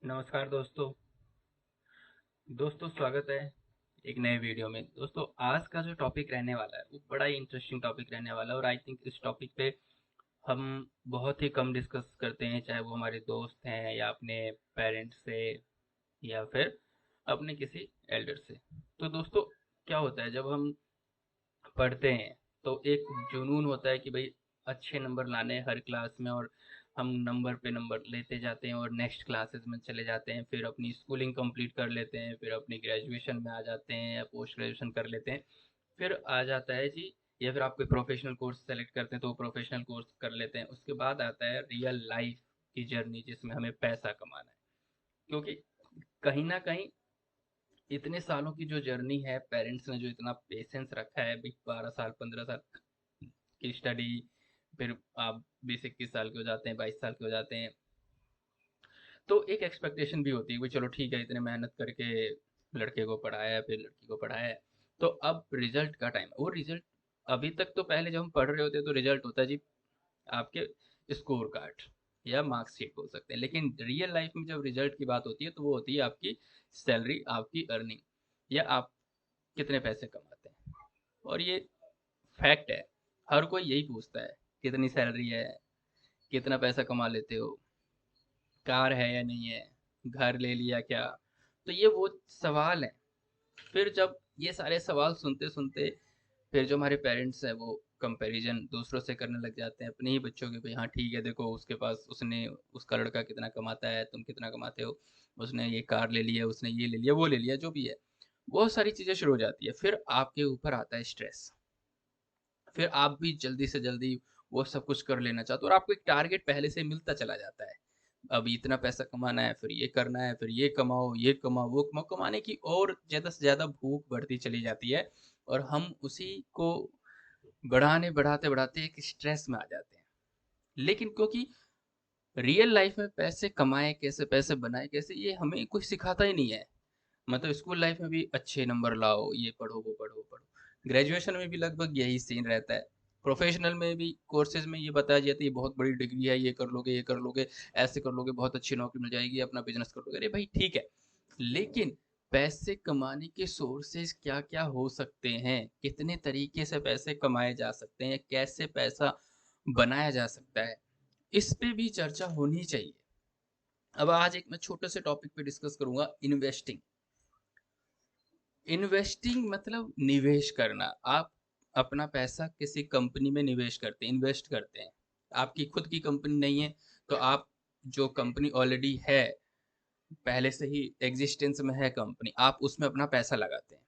नमस्कार दोस्तों स्वागत है एक नए वीडियो में। दोस्तों आज का जो टॉपिक रहने वाला है वो बड़ा ही इंटरेस्टिंग टॉपिक रहने वाला है और आई थिंक इस टॉपिक पे हम बहुत ही कम डिस्कस करते हैं, चाहे वो हमारे दोस्त हैं या अपने पेरेंट्स से या फिर अपने किसी एल्डर से। तो दोस्तों क्या होता है जब हम पढ़ते हैं तो एक जुनून होता है कि भाई अच्छे नंबर लाने हैं हर क्लास में, और हम नंबर पे नंबर लेते जाते हैं और नेक्स्ट क्लासेस में चले जाते हैं, फिर अपनी स्कूलिंग कंप्लीट कर लेते हैं, फिर अपनी ग्रेजुएशन में आ जाते हैं या पोस्ट ग्रेजुएशन कर लेते हैं, फिर आ जाता है जी, या फिर आप कोई प्रोफेशनल कोर्स सेलेक्ट करते हैं तो वो प्रोफेशनल कोर्स कर लेते हैं। उसके बाद आता है रियल लाइफ की जर्नी जिसमें हमें पैसा कमाना है, क्योंकि कहीं ना कहीं इतने सालों की जो जर्नी है, पेरेंट्स ने जो इतना पेशेंस रखा है, 12 साल 15 साल की स्टडी, फिर आप 20-21 साल के हो जाते हैं, 22 साल के हो जाते हैं, तो एक एक्सपेक्टेशन भी होती है कि चलो ठीक है, इतने मेहनत करके लड़के को पढ़ाया फिर लड़की को पढ़ाया है, तो अब रिजल्ट का टाइम। वो रिजल्ट अभी तक तो पहले जब हम पढ़ रहे होते हैं तो रिजल्ट होता है जी आपके स्कोर कार्ड या मार्क्स शीट बोल सकते हैं, लेकिन रियल लाइफ में जब रिजल्ट की बात होती है तो वो होती है आपकी सैलरी, आपकी अर्निंग, या आप कितने पैसे कमाते हैं। और ये फैक्ट है, हर कोई यही पूछता है कितनी सैलरी है, कितना पैसा कमा लेते हो, कार है या नहीं है, घर ले लिया क्या। तो ये वो सवाल है। फिर जब ये सारे सवाल सुनते सुनते फिर जो हमारे पेरेंट्स हैं वो कंपैरिजन दूसरों से करने लग जाते हैं अपने ही बच्चों के, भाई हाँ ठीक है देखो उसके पास, उसने उसका लड़का कितना कमाता है, तुम कितना कमाते हो, उसने ये कार ले लिया, उसने ये ले लिया, वो ले लिया, जो भी है, बहुत सारी चीजें शुरू हो जाती है। फिर आपके ऊपर आता है स्ट्रेस, फिर आप भी जल्दी से जल्दी वो सब कुछ कर लेना चाहते हो और आपको एक टारगेट पहले से मिलता चला जाता है। अब इतना पैसा कमाना है, फिर ये करना है, फिर ये कमाओ, वो कमाओ, कमाने की और ज़्यादा से ज़्यादा भूख बढ़ती चली जाती है, और हम उसी को बढ़ाते-बढ़ाते एक स्ट्रेस में आ जाते हैं। लेकिन क्योंकि रियल लाइफ में पैसे कमाएँ कैसे, पैसे बनाएँ कैसे, ये हमें कोई सिखाता ही नहीं है। मतलब स्कूल लाइफ में भी अच्छे नंबर लाओ, ये पढ़ो, वो पढ़ो, वो पढ़ो। ग्रेजुएशन में भी लगभग यही सीन रहता है। प्रोफ़ेशनल में भी कोर्सेज़ में ये बताया जाता है ये बहुत बड़ी डिग्री है, ये कर लोगे, ऐसे कर लोगे, बहुत अच्छी नौकरी मिल जाएगी, अपना बिज़नेस कर लोगे। अरे भाई ठीक है, लेकिन पैसे कमाने के सोर्सेज़ क्या-क्या हो सकते हैं? कितने तरीके से पैसे कमाए जा सकते हैं? कैसे पैसा बनाया जा सकता है? इस पे भी चर्चा होनी चाहिए। अब आज एक मैं छोटे से टॉपिक पे डिस्कस करूँगा, इन्वेस्टिंग। इन्वेस्टिंग मतलब निवेश करना। आप अपना पैसा किसी कंपनी में निवेश करते हैं, इन्वेस्ट करते हैं। आपकी खुद की कंपनी नहीं है, तो आप जो कंपनी ऑलरेडी है, पहले से ही एग्ज़िस्टेंस में है कंपनी, आप उसमें अपना पैसा लगाते हैं।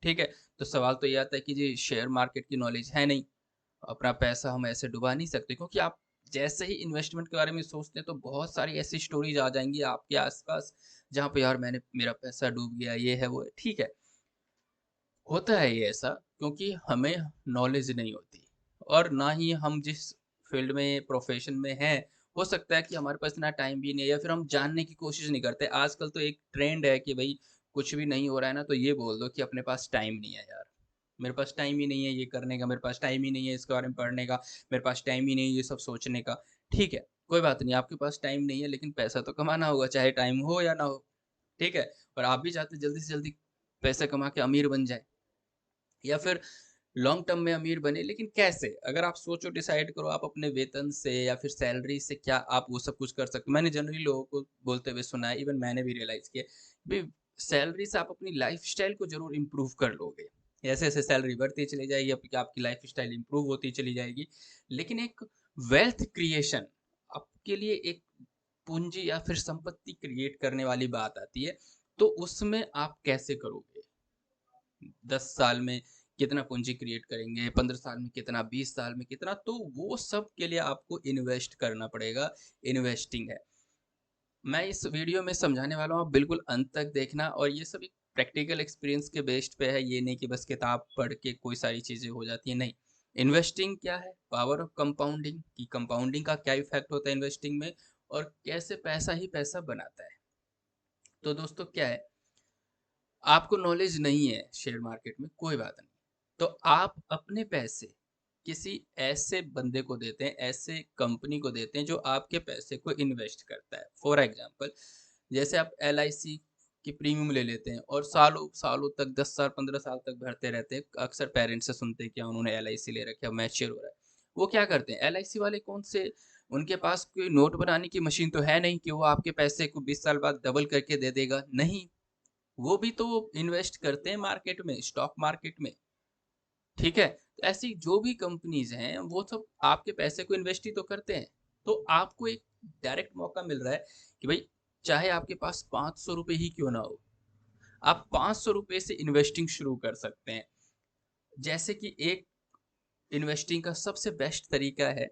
ठीक है? तो सवाल तो ये आता है कि जी शेयर मार्केट की नॉलेज है नहीं, अपना पैसा हम ऐसे डुबा नहीं सकते, क्योंकि आप जैसे ही इन्वेस्टमेंट के बारे में सोचते हैं तो बहुत सारी ऐसी स्टोरीज़ आ जाएँगी आपके आस-पास, जहाँ पे यार मैंने मेरा पैसा डूब गया, ये है, वो है। ठीक है, होता है ये ऐसा क्योंकि हमें नॉलेज नहीं होती, और ना ही हम जिस फील्ड में प्रोफेशन में हैं, हो सकता है कि हमारे पास इतना टाइम भी नहीं है या फिर हम जानने की कोशिश नहीं करते। आजकल तो एक ट्रेंड है कि भाई कुछ भी नहीं हो रहा है ना तो ये बोल दो कि अपने पास टाइम नहीं है यार, मेरे पास टाइम ही नहीं है ये करने का, मेरे पास टाइम ही नहीं है इसके बारे में पढ़ने का, मेरे पास टाइम ही नहीं है ये सब सोचने का। ठीक है, कोई बात नहीं, आपके पास टाइम नहीं है लेकिन पैसा तो कमाना होगा, चाहे टाइम हो या ना हो। ठीक है, और आप भी चाहते जल्दी से जल्दी पैसा कमा के अमीर बन जाए, या फिर लॉन्ग टर्म में अमीर बने, लेकिन कैसे? अगर आप सोचो, डिसाइड करो, आप अपने वेतन से या फिर सैलरी से क्या आप वो सब कुछ कर सकते हो? मैंने जनरली लोगों को बोलते हुए सुना है, इवन मैंने भी रियलाइज़ किया, भई सैलरी से आप अपनी लाइफ़स्टाइल को ज़रूर इम्प्रूव कर लोगे। जैसे-जैसे सैलरी बढ़ती चली जाएगी, आपकी लाइफ़स्टाइल इम्प्रूव होती चली जाएगी। लेकिन एक वेल्थ क्रिएशन, आपके लिए एक पूँजी या फिर संपत्ति क्रिएट करने वाली बात आती है, तो उसमें आप कैसे करोगे? 10 साल में कितना पूँजी क्रिएट करेंगे, 15 साल में कितना, 20 साल में कितना, तो वो सब के लिए आपको इन्वेस्ट करना पड़ेगा, इन्वेस्टिंग है। मैं इस वीडियो में समझाने वाला हूँ, आप बिल्कुल अंत तक देखना, और ये सब एक प्रैक्टिकल एक्सपीरियंस के बेस्ड पे है, ये नहीं कि बस किताब पढ़ के कोई सारी चीज़ें हो जाती हैं, नहीं। इन्वेस्टिंग क्या है? पावर ऑफ कंपाउंडिंग, कि कंपाउंडिंग का क्या इफ़ेक्ट होता है इन्वेस्टिंग में, और कैसे पैसा ही पैसा बनाता है। तो दोस्तों क्या है, आपको नॉलेज नहीं है शेयर मार्केट में, कोई बात नहीं। तो आप अपने पैसे किसी ऐसे बंदे को देते हैं, ऐसे कंपनी को देते हैं जो आपके पैसे को इन्वेस्ट करता है। फॉर एग्ज़ाम्पल, जैसे आप LIC की प्रीमियम ले लेते हैं और सालों-सालों तक 10 साल 15 साल तक भरते रहते हैं। अक्सर पेरेंट्स से सुनते हैं कि उन्होंने LIC ले रखी है, अब मैच्योर हो रहा है। वो क्या करते हैं LIC वाले कौन से उनके पास कोई नोट बनाने की मशीन तो है नहीं कि वो आपके पैसे को 20 साल बाद डबल करके दे देगा, नहीं। वो भी तो इन्वेस्ट करते हैं मार्केट में, स्टॉक मार्केट में, ठीक है? तो ऐसी जो भी कंपनीज़ हैं, वो सब आपके पैसे को इन्वेस्ट ही तो करते हैं। तो आपको एक डायरेक्ट मौका मिल रहा है कि भई चाहे आपके पास ₹500 ही क्यों ना हो, आप ₹500 से इन्वेस्टिंग शुरू कर सकते हैं। जैसे कि एक इन्वेस्टिंग का सबसे बेस्ट तरीका है,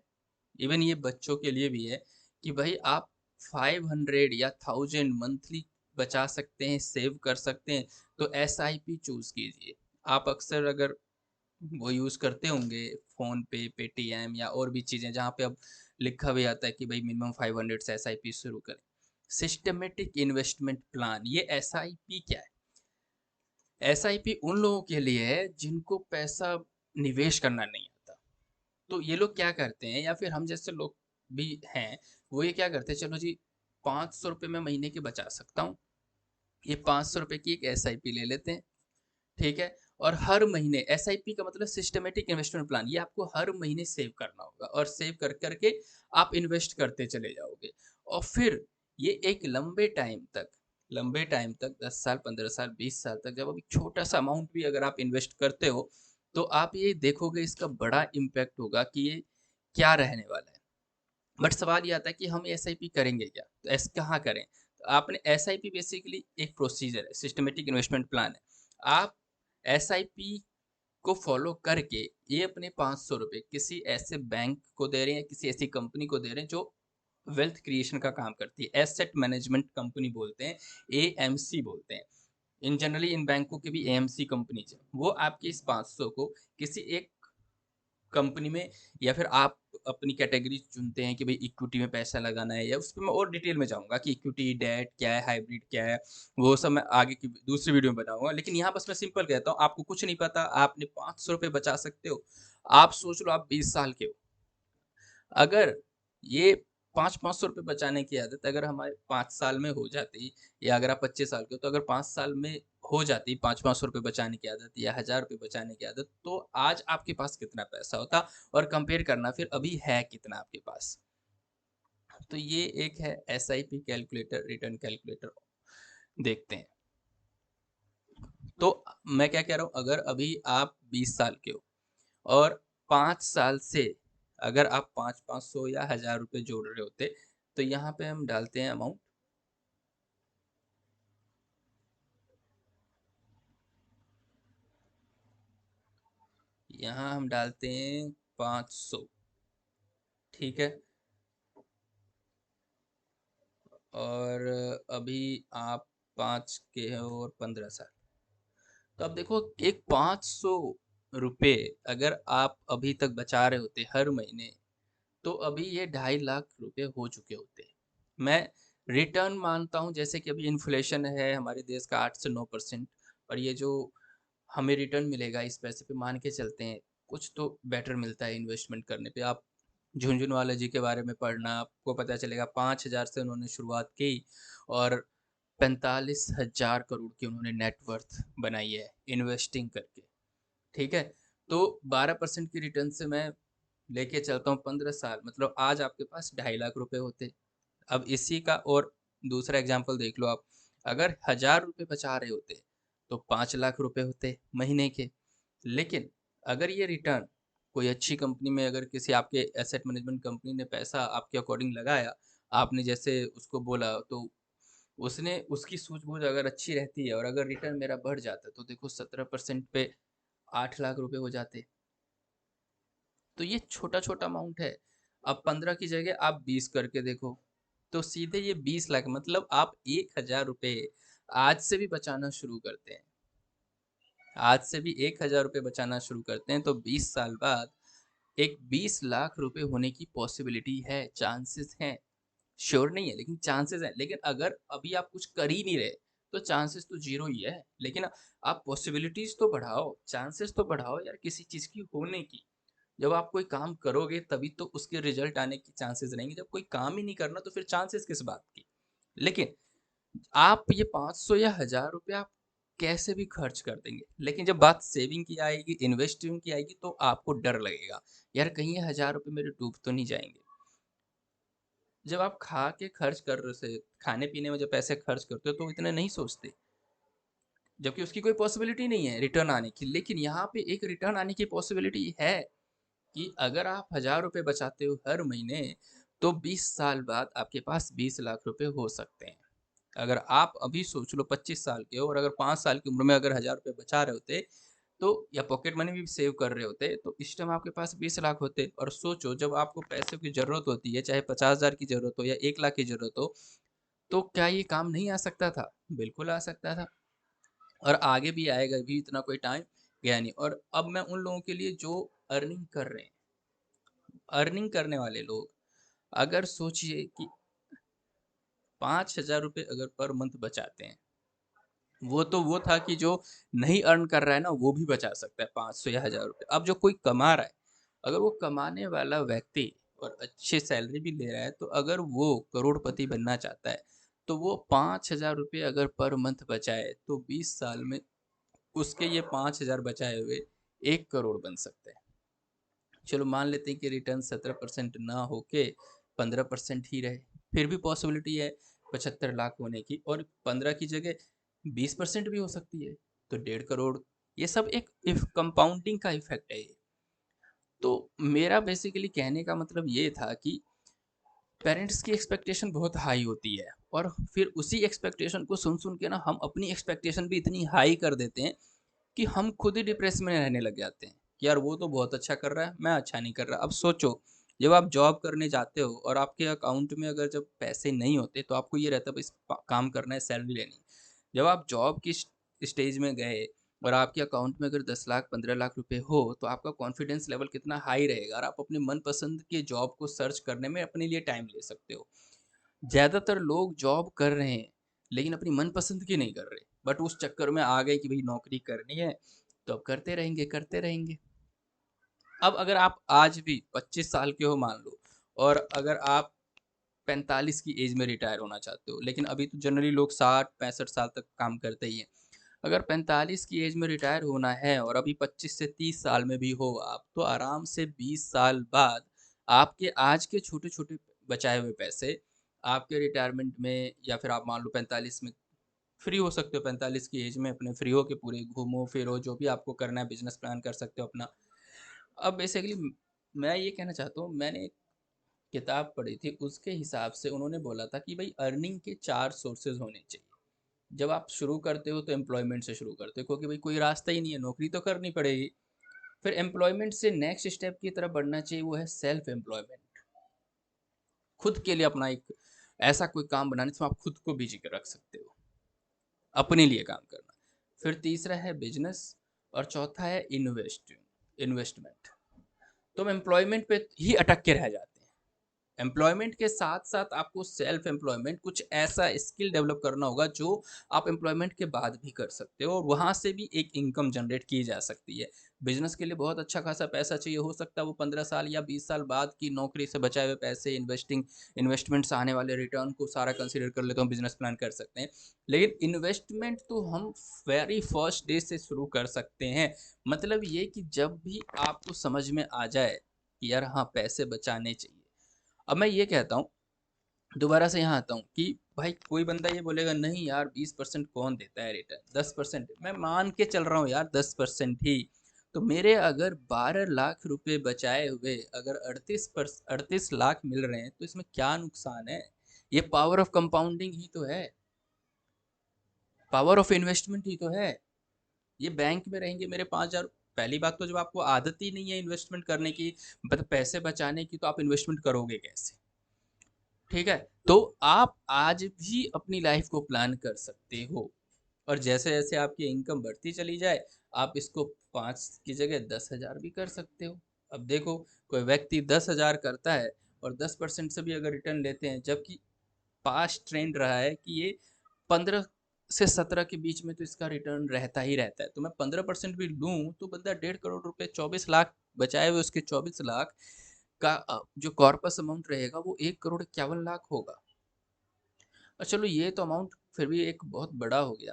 इवन ये बच्चों के लिए भी है, कि भई आप 500 या 1000 मंथली बचा सकते हैं, सेव कर सकते हैं, तो एसआईपी चूज़ कीजिए। आप अक्सर अगर वो यूज़ करते होंगे फ़ोनपे, पेटीएम या और भी चीज़ें जहाँ पे अब लिखा भी आता है कि भई मिनिमम 500 से एसआईपी शुरू करें। सिस्टमैटिक इन्वेस्टमेंट प्लान, ये एसआईपी क्या है? एसआईपी उन लोगों के लिए है जिनको पैसा निवेश करना नहीं आता। तो ये लोग क्या करते हैं या फिर हम जैसे लोग भी हैं, वो ये क्या करते हैं, चलो जी ₹500 मैं महीने के बचा सकता हूँ। ये ₹500 की एक एसआईपी ले लेते हैं। ठीक है? और हर महीने एसआईपी का मतलब सिस्टमैटिक इन्वेस्टमेंट प्लान, ये आपको हर महीने सेव करना होगा और सेव कर के आप इन्वेस्ट करते चले जाओगे। और फिर ये एक लंबे टाइम तक 10 साल, 15 साल, 20 साल तक जब आप एक छोटा-सा अमाउंट भी अगर आप इन्वेस्ट करते हो, तो आप ये देखोगे इसका बड़ा इम्पैक्ट होगा कि ये क्या रहने वाला है। बट सवाल ये आता है कि हम एसआईपी करेंगे क्या? तो कहाँ करें? तो आपने एसआईपी बेसिकली एक प्रोसीजर है, सिस्टमैटिक इन्वेस्टमेंट प्लान है। आप एसआईपी को फॉलो करके ये अपने ₹500 किसी ऐसे बैंक को दे रहे हैं, किसी ऐसी कंपनी को दे रहे हैं जो वेल्थ क्रिएशन का काम करती है। एसेट मैनेजमेंट कंपनी बोलते हैं, एएमसी बोलते हैं। इन जनरली इन बैंकों की भी एएमसी कंपनीज़ हैं। वो आपके इस 500 को किसी एक कंपनी में या फिर आप अपनी कैटेगरी चुनते हैं कि भाई इक्विटी में पैसा लगाना है या उसपे मैं और डिटेल में जाऊँगा कि इक्विटी, डेट क्या है, हाइब्रिड क्या है, वो सब मैं आगे की दूसरी वीडियो में बताऊँगा। लेकिन यहाँ बस मैं सिंपल कहता हूँ, आपको कुछ नहीं पता, आपने ₹500 बचा सकते हो। आप सोच लो आप 20 साल के हो। अगर ये 5-500 बचाने की आदत अगर हमारे 5 साल में हो जाती या अगर आप 25 साल के हो, तो अगर 5 साल में हो जाती 5-500 बचाने की आदत या ₹1000 बचाने की आदत, तो आज आपके पास कितना पैसा होता और कंपेयर करना फिर अभी है कितना आपके पास। तो ये एक है एसआईपी कैलकुलेटर, रिटर्न कैलकुलेटर देखते हैं। तो मैं क्या कह रहा हूँ, अगर अभी आप 20 साल के हो और 5 साल से अगर आप 5-500 या ₹1000 जोड़ रहे होते, तो यहाँ पे हम डालते हैं अमाउंट, यहाँ हम डालते हैं 500, ठीक है? और अभी आप 5 के हो और 15 साल। तो अब देखो एक ₹500 अगर आप अभी तक बचा रहे होते हर महीने, तो अभी ये 2.5 लाख रुपए हो चुके होते। मैं रिटर्न मानता हूँ जैसे कि अभी इन्फ्लेशन है हमारे देश का 8 से 9% और ये जो हमें रिटर्न मिलेगा इस पैसे पे मान के चलते हैं, कुछ तो बेटर मिलता है इन्वेस्टमेंट करने पे। आप झुनझुनवाला जी के बारे में पढ़ना, आपको पता चलेगा 5,000 से उन्होंने शुरुआत की और 45,000 करोड़ की उन्होंने नेट वर्थ बनाई है इन्वेस्टिंग करके, ठीक है? तो 12% की रिटर्न से मैं लेके चलता हूँ 15 साल, मतलब आज आपके पास 2.5 लाख रुपए होते। अब इसी का और दूसरा एग्जांपल देख लो आप, अगर ₹1000 बचा रहे होते, तो 5 लाख रुपए होते महीने के। लेकिन अगर ये रिटर्न कोई अच्छी कंपनी में अगर किसी आपके एसेट मैनेजमेंट कंपनी ने पैसा आपके अकॉर्डिंग लगाया, आपने जैसे उसको बोला तो उसने उसकी सूझबूझ अगर अच्छी रहती है और अगर रिटर्न मेरा बढ़ जाता, तो देखो 17% पे 8 लाख रुपए हो जाते। तो ये छोटा-छोटा अमाउंट है। अब 15 की जगह आप 20 करके देखो, तो सीधे ये 20 लाख मतलब आप ₹1000 आज से भी बचाना शुरू करते हैं। आज से भी ₹1000 बचाना शुरू करते हैं, तो 20 साल बाद एक 20 लाख रुपए होने की पॉसिबिलिटी है, चांसेस हैं। श्योर नहीं है, लेकिन चांसेस हैं। लेकिन अगर अभी आप कुछ कर ही नहीं रहे, तो चांसेस तो ज़ीरो ही है। लेकिन आप पॉसिबिलिटीज़ तो बढ़ाओ, चांसेस तो बढ़ाओ यार किसी चीज़ की होने की। जब आप कोई काम करोगे तभी तो उसके रिजल्ट आने की चांसेस रहेंगे। जब कोई काम ही नहीं करना तो फिर चांसेस किस बात की? लेकिन आप ये 500 या 1000 रुपये आप कैसे भी खर्च कर देंगे, लेकिन जब बात सेविंग की आएगी, इन्वेस्टिंग की आएगी, तो आपको डर लगेगा, यार कहीं ये 1000 रुपये मेरे डूब तो नहीं जाएंगे। जब आप खा के खर्च कर रहे से खाने पीने में जब पैसे खर्च करते हो तो इतने नहीं सोचते, जबकि उसकी कोई पॉसिबिलिटी नहीं है रिटर्न आने की। लेकिन यहाँ पे एक रिटर्न आने की पॉसिबिलिटी है कि अगर आप 1000 रुपये बचाते हो हर महीने, तो 20 साल बाद आपके पास 20 लाख रुपए हो सकते हैं। अगर आप अभी सोच लो 25 साल के हो और अगर 5 साल की उम्र में अगर 1000 रुपये बचा रहे होते, तो या पॉकेट मनी भी सेव कर रहे होते, तो इस टाइम आपके पास 20 लाख होते। और सोचो जब आपको पैसों की जरूरत होती है, चाहे 50,000 की जरूरत हो या 1 लाख की जरूरत हो, तो क्या ये काम नहीं आ सकता था? बिल्कुल आ सकता था, और आगे भी आएगा, भी इतना कोई टाइम गया नहीं। और अब मैं उन लोगों के लिए जो अर्निंग कर रहे हैं, अर्निंग करने वाले लोग, अगर सोचिए कि 5,000 रुपये अगर पर मंथ बचाते हैं, वो तो वो था कि जो नहीं अर्न कर रहा है ना, वो भी बचा सकता है 500 या 1000 रुपये। अब जो कोई कमा रहा है, अगर वो कमाने वाला व्यक्ति और अच्छी सैलरी भी ले रहा है, तो अगर वो करोड़पति बनना चाहता है, तो वो 5,000 रुपये अगर पर मंथ बचाए, तो 20 साल में उसके ये 5,000 बचाए हुए 1 करोड़ बन सकते हैं। चलो मान लेते हैं कि रिटर्न 17% ना होके 15% ही रहे, फिर भी पॉसिबिलिटी है 75 लाख होने की, और 15 की जगह 20% भी हो सकती है, तो 1.5 करोड़। ये सब एक इफ कंपाउंडिंग का इफेक्ट है ये। तो मेरा बेसिकली कहने का मतलब ये था कि पेरेंट्स की एक्सपेक्टेशन बहुत हाई होती है, और फिर उसी एक्सपेक्टेशन को सुन सुन के ना हम अपनी एक्सपेक्टेशन भी इतनी हाई कर देते हैं कि हम खुद ही डिप्रेस में रहने लग जाते हैं कि यार वो तो बहुत अच्छा कर रहा है, मैं अच्छा नहीं कर रहा। अब सोचो, जब आप जॉब करने जाते हो और आपके अकाउंट में अगर जब पैसे नहीं होते, तो आपको ये रहता है बस काम करना है, सैलरी लेनी है। जब आप जॉब की स्टेज में गए और आपके अकाउंट में अगर 10 लाख 15 लाख रुपए हो, तो आपका कॉन्फिडेंस लेवल कितना हाई रहेगा, और आप अपने मनपसंद के जॉब को सर्च करने में अपने लिए टाइम ले सकते हो। ज़्यादातर लोग जॉब कर रहे हैं, लेकिन अपनी मनपसंद की नहीं कर रहे, बट उस चक्कर में आ गए कि भाई नौकरी करनी है, तो अब करते रहेंगे, करते रहेंगे। अब अगर आप आज भी 25 साल के हो मान लो, और अगर आप 45 की एज में रिटायर होना चाहते हो, लेकिन अभी तो जनरली लोग 60-65 साल तक काम करते ही हैं। अगर 45 की एज में रिटायर होना है और अभी 25 से 30 साल में भी हो आप, तो आराम से 20 साल बाद आपके आज के छोटे-छोटे बचाए हुए पैसे आपके रिटायरमेंट में, या फिर आप मान लो 45 में फ्री हो सकते हो, 45 की एज में अपने फ्री हो के पूरे घूमो-फिरो, जो भी आपको करना है, बिज़नेस प्लान कर सकते हो अपना। अब बेसिकली मैं ये कहना चाहता हूँ, मैंने एक किताब पढ़ी थी, उसके हिसाब से उन्होंने बोला था कि भाई अर्निंग के 4 सोर्सेज़ होने चाहिए। जब आप शुरू करते हो तो एम्प्लॉयमेंट से शुरू करते हो, क्योंकि भाई कोई रास्ता ही नहीं है, नौकरी तो करनी पड़ेगी। फिर एम्प्लॉयमेंट से नेक्स्ट स्टेप की तरफ बढ़ना चाहिए, वो है सेल्फ एम्प्लॉयमेंट। खुद के लिए अपना एक ऐसा कोई काम बनाने जिसमें आप खुद को बिजी कर रख सकते हो, अपने लिए काम करना। फिर तीसरा है बिजनेस, और चौथा है इन्वेस्टमेंट। तो हम एम्प्लॉयमेंट पे ही अटक के रह जाते हैं। एम्प्लॉयमेंट के साथ साथ आपको सेल्फ एम्प्लॉयमेंट कुछ ऐसा स्किल डेवलप करना होगा जो आप एम्प्लॉयमेंट के बाद भी कर सकते हो, और वहाँ से भी एक इनकम जनरेट की जा सकती है। बिजनेस के लिए बहुत अच्छा खासा पैसा चाहिए, हो सकता है वो 15 साल या 20 साल बाद की नौकरी से बचाए हुए पैसे, इन्वेस्टमेंट से आने वाले रिटर्न को सारा कंसिडर कर ले तो हम बिजनेस प्लान कर सकते हैं। लेकिन इन्वेस्टमेंट तो हम वेरी फर्स्ट डे से शुरू कर सकते हैं। मतलब ये कि जब भी आपको समझ में आ जाए कि यार हाँ पैसे बचाने चाहिए। अब मैं ये कहता हूँ, दोबारा से यहाँ आता हूँ कि भाई कोई बंदा ये बोलेगा नहीं यार 20% कौन देता है रिटर्न, 10%। मैं मान के चल रहा हूँ यार 10% ही, तो मेरे अगर 12 लाख रुपए बचाए हुए अगर 38 लाख मिल रहे हैं, तो इसमें क्या नुकसान है? ये पावर ऑफ कंपाउंडिंग ही तो है, पावर ऑफ इन्वेस्टमेंट ही तो है। ये बैंक में रहेंगे मेरे 5,000। पहली बात तो जब आपको आदत ही नहीं है इन्वेस्टमेंट करने की, मतलब पैसे बचाने की, तो आप इन्वेस्टमेंट करोगे कैसे? ठीक है, तो आप आज भी अपनी लाइफ को प्लान कर सकते हो, और जैसे जैसे आपकी इनकम बढ़ती चली जाए, आप इसको 5 की जगह 10,000 भी कर सकते हो। अब देखो, कोई व्यक्ति 10,000 करता है और 10% से भी अगर रिटर्न लेते हैं, जबकि पास्ट ट्रेंड रहा है कि ये 15 से 17 के बीच में तो इसका रिटर्न रहता ही रहता है, तो मैं 15% भी लूँ तो बंदा 1.5 करोड़ रुपए 24 लाख बचाए हुए, उसके 24 लाख का जो कॉर्पस अमाउंट रहेगा वो 1 करोड़ 51 लाख होगा। और चलो ये तो अमाउंट फिर भी एक बहुत बड़ा हो गया।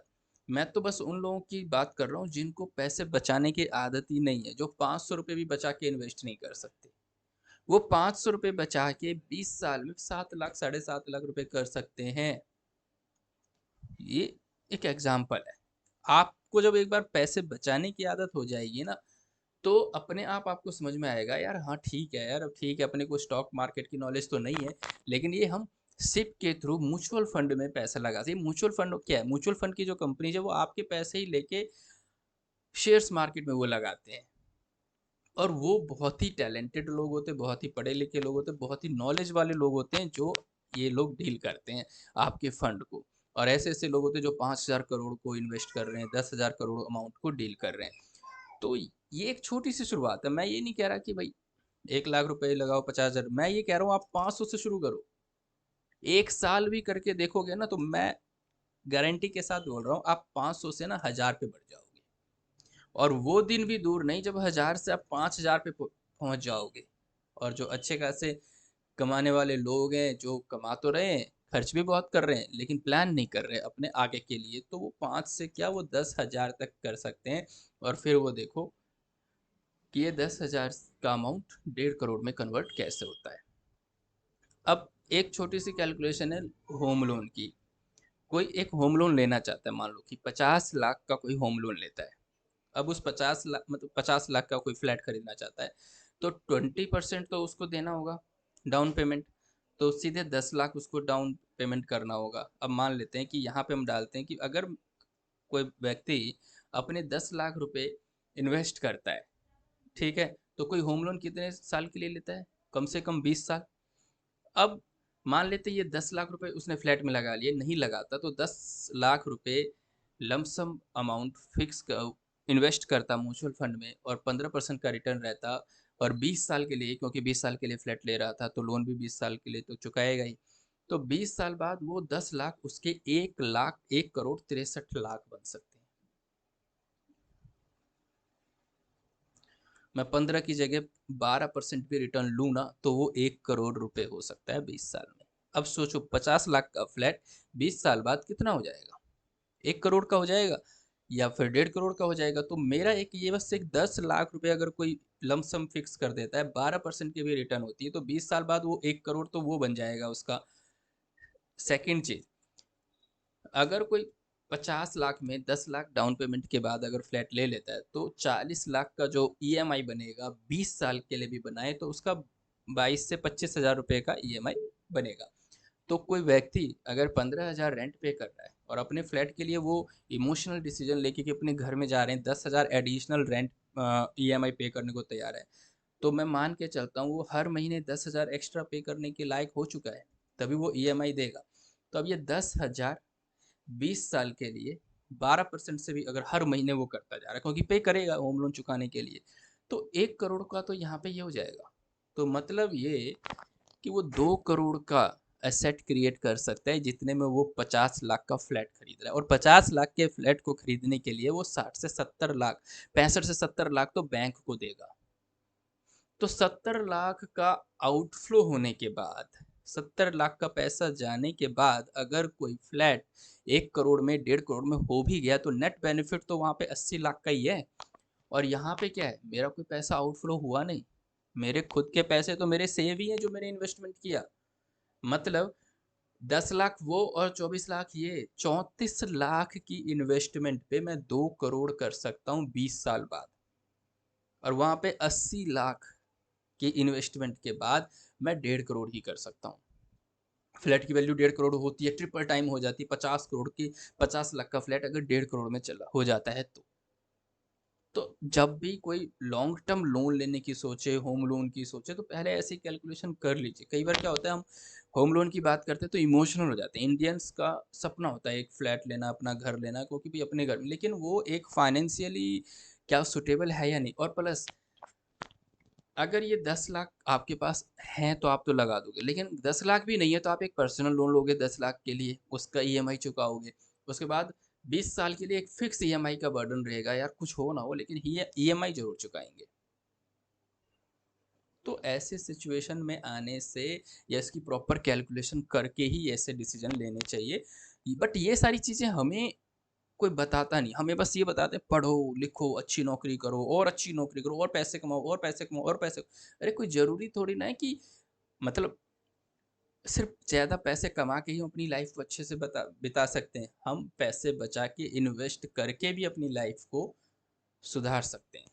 मैं तो बस उन लोगों की बात कर रहा हूँ जिनको पैसे बचाने की आदत ही नहीं है, जो 500 रुपये भी बचा के इन्वेस्ट नहीं कर सकते। वो 500 रुपये बचा के 20 साल में 7 लाख, साढ़े 7 लाख रुपए कर सकते हैं। ये एक एग्जाम्पल है। आपको जब एक बार पैसे बचाने की आदत हो जाएगी ना, तो अपने आप आपको समझ में आएगा यार, हाँ ठीक है यार, अब ठीक है अपने को स्टॉक मार्केट की नॉलेज तो नहीं है, लेकिन ये हम सिप के थ्रू म्यूचुअल फंड में पैसा लगाते हैं। म्यूचुअल फंड क्या है? म्यूचुअल फंड की जो कंपनी है वो आपके पैसे ही लेके शेयर्स मार्केट में वो लगाते हैं। और वो बहुत ही टैलेंटेड लोग होते हैं, बहुत ही पढ़े लिखे लोग होते हैं, बहुत ही नॉलेज वाले लोग होते हैं, जो ये लोग डील करते हैं आपके फंड को। और ऐसे ऐसे लोग होते हैं जो 5,000 करोड़ को इन्वेस्ट कर रहे हैं, 10,000 करोड़ अमाउंट को डील कर रहे हैं। तो ये एक छोटी सी शुरुआत है। मैं ये नहीं कह रहा कि भाई 1 लाख रुपए लगाओ, 50,000, मैं ये कह रहा हूँ आप 500 से शुरू करो। 1 साल भी करके देखोगे ना, तो मैं गारंटी के साथ बोल रहा हूँ आप 500 से ना 1,000 पे बढ़ जाओगे। और वो दिन भी दूर नहीं जब 1,000 से आप 5,000 पे पहुंच जाओगे। और जो अच्छे खासे कमाने वाले लोग हैं, जो कमा तो रहे हैं, खर्च भी बहुत कर रहे हैं, लेकिन प्लान नहीं कर रहे अपने आगे के लिए, तो वो 5 से क्या वो 10,000 तक कर सकते हैं। और फिर वो देखो कि ये 10,000 का अमाउंट 1.5 करोड़ में कन्वर्ट कैसे होता है। अब एक छोटी सी कैलकुलेशन है होम लोन की। कोई एक होम लोन लेना चाहता है, मान लो कि 50 लाख का कोई होम लोन लेता है। अब उस 50 लाख, मतलब 50 लाख का कोई फ्लैट खरीदना चाहता है, तो 20% तो उसको देना होगा डाउन पेमेंट। तो सीधे 10 लाख उसको डाउन पेमेंट करना होगा। अब मान लेते हैं कि यहाँ पे हम डालते हैं कि अगर कोई व्यक्ति अपने 10 लाख रुपए इन्वेस्ट करता है, ठीक है, तो कोई होम लोन कितने साल के लिए लेता है? कम से कम 20 साल। अब मान लेते ये 10 लाख रुपए उसने फ्लैट में लगा लिए, नहीं लगाता तो 10 लाख रुपए लमसम अमाउंट फिक्स इन्वेस्ट करता म्यूचुअल फंड में, और 15% का रिटर्न रहता। और 20 साल के लिए, क्योंकि 20 साल के लिए फ्लैट ले रहा था, तो लोन भी 20 साल के लिए तो चुकाएगा ही। तो 20 साल बाद वो 10 लाख उसके 1 लाख, 1 करोड़ 63 लाख बन सकते हैं। मैं 15 की जगह 12% भी रिटर्न लूँ ना, तो वो 1 करोड़ रुपए हो सकता है 20 साल में। अब सोचो 50 लाख का फ्लैट 20 साल बाद कितना हो जाएगा? 1 करोड़ का हो जाएगा, या फिर 1.5 करोड़ का हो जाएगा। तो मेरा एक ये बस एक 10 लाख रुपए अगर कोई लमसम फिक्स कर देता है, 12% की भी रिटर्न होती है, तो 20 साल बाद वो 1 करोड़ तो वो बन जाएगा उसका। सेकेंड चीज, अगर कोई 50 लाख में 10 लाख डाउन पेमेंट के बाद अगर फ्लैट ले लेता है, तो 40 लाख का जो ईएमआई बनेगा, 20 साल के लिए भी बनाए तो उसका 22 से 25 हज़ार रुपए का ईएमआई बनेगा। तो कोई व्यक्ति अगर 15,000 रेंट पे कर रहा है और अपने फ्लैट के लिए वो इमोशनल डिसीजन लेके कि अपने घर में जा रहे हैं, 10,000 एडिशनल रेंट ईएमआई पे करने को तैयार है, तो मैं मान के चलता हूँ वो हर महीने 10,000 एक्स्ट्रा पे करने के लायक हो चुका है, तभी वो ईएमआई देगा। तो अब ये 10,000 20 साल के लिए 12% से भी अगर हर महीने वो करता जा रहा है, क्योंकि पे करेगा होम लोन चुकाने के लिए, तो 1 करोड़ का तो यहाँ पे ये हो जाएगा। तो मतलब ये कि वो 2 करोड़ का एसेट क्रिएट कर सकता है, जितने में वो 50 लाख का फ्लैट खरीद रहा है। और 50 लाख के फ्लैट को खरीदने के लिए वो 60 से 70 लाख, 65 से 70 लाख तो बैंक को देगा। तो 70 लाख का आउटफ्लो होने के बाद, 70 लाख का पैसा जाने के बाद, अगर कोई फ्लैट 1 करोड़ में, 1.5 करोड़ में हो भी गया, तो नेट बेनिफिट तो वहां पे 80 लाख का ही है। और यहाँ पे क्या है, मेरा कोई पैसा आउटफ्लो हुआ नहीं, मेरे खुद के पैसे तो मेरे सेव ही हैं जो मैंने इन्वेस्टमेंट किया। मतलब 10 लाख वो और 24 लाख ये, 34 लाख की इन्वेस्टमेंट पे मैं 2 करोड़ कर सकता हूँ 20 साल बाद। और वहां पे 80 लाख की इन्वेस्टमेंट के बाद मैं 1.5 करोड़ ही कर सकता हूँ। फ्लैट की वैल्यू 1.5 करोड़ होती है, ट्रिपल टाइम हो जाती है 50 करोड़ की। 50 लाख का फ्लैट अगर 1.5 करोड़ में चला हो जाता है तो जब भी कोई लॉन्ग टर्म लोन लेने की सोचे, होम लोन की सोचे, तो पहले ऐसी कैलकुलेशन कर लीजिए। कई बार क्या होता है, हम होम लोन की बात करते हैं तो इमोशनल हो जाते हैं। इंडियंस का सपना होता है एक फ्लैट लेना, अपना घर लेना, क्योंकि भी अपने घर में, लेकिन वो एक फाइनेंशियली क्या सुटेबल है या नहीं। और प्लस अगर ये 10 लाख आपके पास हैं तो आप तो लगा दोगे, लेकिन 10 लाख भी नहीं है तो आप एक पर्सनल लोन लोगे 10 लाख के लिए, उसका ईएमआई चुकाओगे। उसके बाद 20 साल के लिए एक फिक्स ईएमआई का बर्डन रहेगा, यार कुछ हो ना हो लेकिन ये ईएमआई जरूर चुकाएंगे। तो ऐसे सिचुएशन में आने से या इसकी प्रॉपर कैलकुलेशन करके ही ऐसे डिसीजन लेने चाहिए। बट ये सारी चीज़ें हमें कोई बताता नहीं, हमें बस ये बताते हैं पढ़ो, लिखो, अच्छी नौकरी करो और अच्छी नौकरी करो और पैसे कमाओ और पैसे कमाओ और पैसे। अरे कोई ज़रूरी थोड़ी ना है कि मतलब सिर्फ़ ज़्यादा पैसे कमा के ही हम अपनी लाइफ़ को अच्छे से बिता सकते हैं। हम पैसे बचा के इन्वेस्ट करके भी अपनी लाइफ़ को सुधार सकते हैं।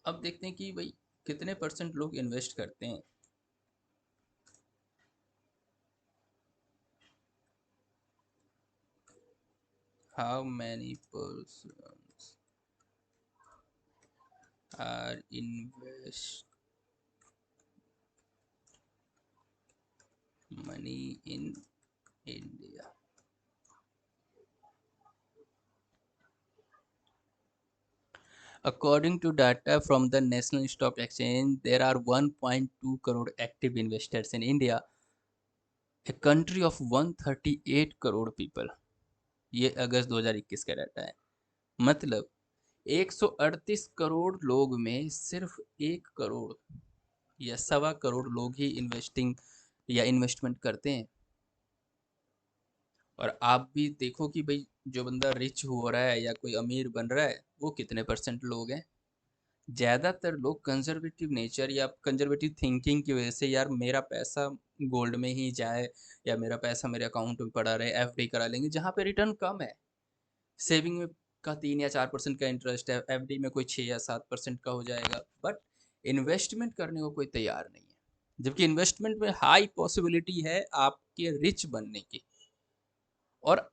अब देखते हैं कि भई कितने परसेंट लोग इन्वेस्ट करते हैं। How many persons are invest money in India? According to data from the National Stock Exchange, there are 1.2 crore active investors in India, a country of 138 crore people. ये अगस्त 2021 का डाटा है। मतलब 138 करोड़ लोग में सिर्फ 1 करोड़ या सवा करोड़ लोग ही इन्वेस्टिंग या इन्वेस्टमेंट करते हैं। और आप भी देखो कि भाई जो बंदा रिच हो रहा है या कोई अमीर बन रहा है, वो कितने परसेंट लोग हैं। ज़्यादातर लोग कंजर्वेटिव नेचर या कंजर्वेटिव थिंकिंग की वजह से, यार मेरा पैसा गोल्ड में ही जाए या मेरा पैसा मेरे अकाउंट में पड़ा रहे, एफडी करा लेंगे जहाँ पे रिटर्न कम है। सेविंग में का 3 या 4% का इंटरेस्ट है, एफडी में कोई 6 या 7% का हो जाएगा, बट इन्वेस्टमेंट करने को कोई तैयार नहीं है। जबकि इन्वेस्टमेंट में हाई पॉसिबिलिटी है आपके रिच बनने की। और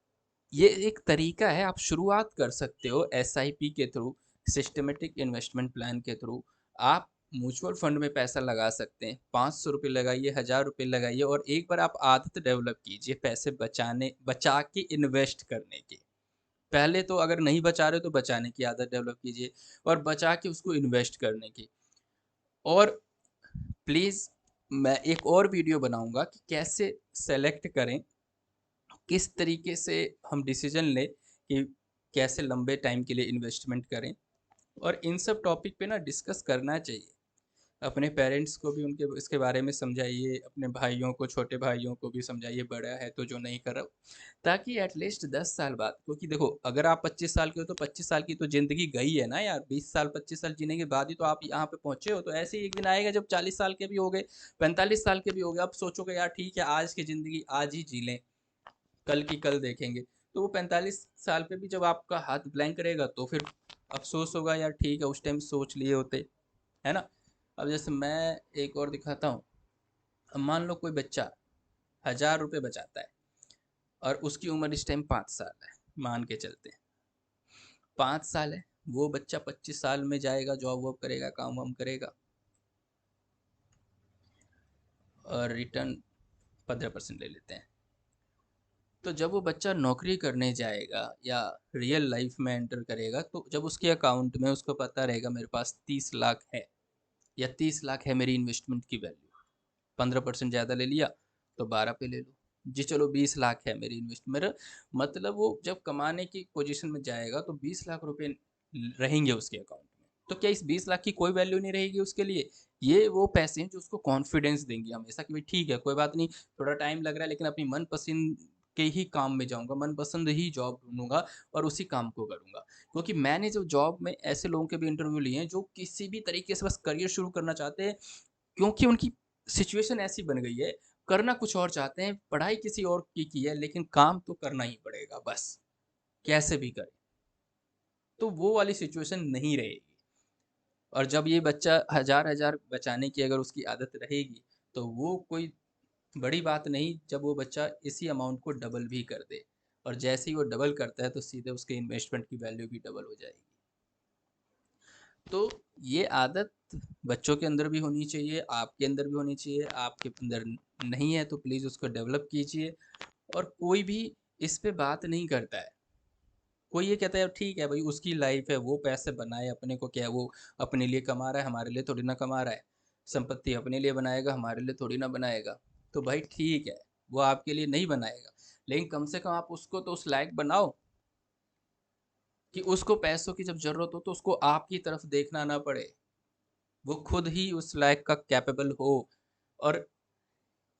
ये एक तरीका है, आप शुरुआत कर सकते हो एसआईपी के थ्रू, सिस्टमेटिक इन्वेस्टमेंट प्लान के थ्रू। आप म्यूचुअल फंड में पैसा लगा सकते हैं, 500 रुपये लगाइए, 1000 रुपये लगाइए, और एक बार आप आदत डेवलप कीजिए पैसे बचा के इन्वेस्ट करने की। पहले तो अगर नहीं बचा रहे तो बचाने की आदत डेवलप कीजिए और बचा के उसको इन्वेस्ट करने की। और प्लीज़ मैं एक और वीडियो बनाऊंगा कि कैसे सेलेक्ट करें, किस तरीके से हम डिसीजन लें कि कैसे लंबे टाइम के लिए इन्वेस्टमेंट करें। और इन सब टॉपिक पे ना डिस्कस करना चाहिए। अपने पेरेंट्स को भी उनके इसके बारे में समझाइए, अपने भाइयों को, छोटे भाइयों को भी समझाइए, बड़ा है तो जो नहीं कर रहा, ताकि एटलीस्ट 10 साल बाद, क्योंकि देखो अगर आप 25 साल के हो तो 25 साल की तो ज़िंदगी गई है ना यार। 20 साल 25 साल जीने के बाद ही तो आप यहाँ पे पहुँचे हो। तो ऐसे ही एक दिन आएगा जब 40 साल के भी हो गए, 45 साल के भी हो गए, अब सोचोगे यार ठीक है आज की ज़िंदगी आज ही जी लें, कल की कल देखेंगे। तो वो 45 साल पे भी जब आपका हाथ ब्लैंक रहेगा तो फिर अफसोस होगा, यार ठीक है उस टाइम सोच लिए होते, है ना। अब जैसे मैं एक और दिखाता हूँ। अब मान लो कोई बच्चा 1000 रुपये बचाता है और उसकी उम्र इस टाइम 5 साल है, मान के चलते हैं 5 साल है। वो बच्चा 25 साल में जाएगा, जॉब वॉब करेगा, काम वाम करेगा, और रिटर्न 15% ले लेते हैं। तो जब वो बच्चा नौकरी करने जाएगा या रियल लाइफ में एंटर करेगा, तो जब उसके अकाउंट में उसको पता रहेगा मेरे पास 30 लाख है, या 30 लाख है मेरी इन्वेस्टमेंट की वैल्यू, 15% ज़्यादा ले लिया तो 12 पे ले लो जी, चलो 20 लाख है मेरी इन्वेस्ट, मेरा मतलब वो जब कमाने की पोजीशन में जाएगा तो 20 लाख रुपए रहेंगे उसके अकाउंट में। तो क्या इस 20 लाख की कोई वैल्यू नहीं रहेगी उसके लिए? ये वो पैसे हैं जो उसको कॉन्फिडेंस देंगे हमेशा कि भाई ठीक है कोई बात नहीं, थोड़ा टाइम लग रहा है लेकिन अपनी मन पसंद के ही काम में जाऊंगा, मन पसंद ही जॉब ढूंढूंगा और उसी काम को करूंगा। क्योंकि मैंने जो जॉब में ऐसे लोगों के भी इंटरव्यू लिए हैं जो किसी भी तरीके से बस करियर शुरू करना चाहते हैं, क्योंकि उनकी सिचुएशन ऐसी बन गई है, करना कुछ और चाहते हैं, पढ़ाई किसी और की है, लेकिन काम तो करना ही पड़ेगा बस, कैसे भी करें। तो वो वाली सिचुएशन नहीं रहेगी। और जब ये बच्चा हज़ार-हज़ार बचाने की अगर उसकी आदत रहेगी, तो वो कोई बड़ी बात नहीं जब वो बच्चा इसी अमाउंट को डबल भी कर दे। और जैसे ही वो डबल करता है तो सीधे उसके इन्वेस्टमेंट की वैल्यू भी डबल हो जाएगी। तो ये आदत बच्चों के अंदर भी होनी चाहिए, आपके अंदर भी होनी चाहिए। आपके अंदर नहीं है तो प्लीज़ उसको डेवलप कीजिए। और कोई भी इस पे बात नहीं करता है। कोई ये कहता है ठीक है भाई उसकी लाइफ है, वो पैसे बनाए, अपने को क्या है, वो अपने लिए कमा रहा है, हमारे लिए थोड़ी ना कमा रहा है। संपत्ति अपने लिए बनाएगा, हमारे लिए थोड़ी ना बनाएगा। तो भाई ठीक है, वो आपके लिए नहीं बनाएगा, लेकिन कम से कम आप उसको तो उस लायक बनाओ कि उसको पैसों की जब ज़रूरत हो तो उसको आपकी तरफ देखना ना पड़े। वो खुद ही उस लायक का कैपेबल हो। और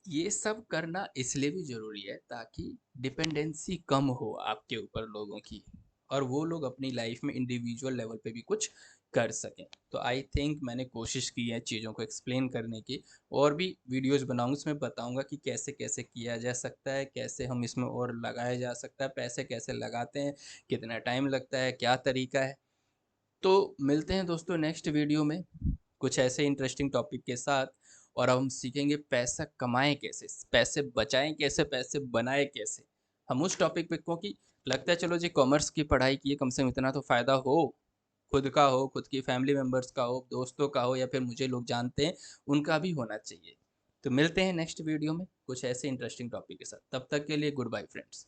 ये सब करना इसलिए भी ज़रूरी है ताकि डिपेंडेंसी कम हो आपके ऊपर लोगों की, और वो लोग अपनी लाइफ में इंडिविजुअल लेवल पे भी कुछ कर सकें। तो आई थिंक मैंने कोशिश की है चीज़ों को एक्सप्लेन करने की। और भी वीडियोस बनाऊंगा, उसमें बताऊंगा कि कैसे कैसे किया जा सकता है, कैसे हम इसमें और लगाया जा सकता है, पैसे कैसे लगाते हैं, कितना टाइम लगता है, क्या तरीका है। तो मिलते हैं दोस्तों नेक्स्ट वीडियो में कुछ ऐसे इंटरेस्टिंग टॉपिक के साथ। और अब हम सीखेंगे पैसा कमाएं कैसे, पैसे बचाएं कैसे, पैसे बनाए कैसे। हम उस टॉपिक पे, क्योंकि लगता है चलो जी कॉमर्स की पढ़ाई की है, कम से कम इतना तो फ़ायदा हो, खुद का हो, खुद की फैमिली मेम्बर्स का हो, दोस्तों का हो, या फिर मुझे लोग जानते हैं उनका भी होना चाहिए। तो मिलते हैं नेक्स्ट वीडियो में कुछ ऐसे इंटरेस्टिंग टॉपिक के साथ। तब तक के लिए गुड बाय फ्रेंड्स।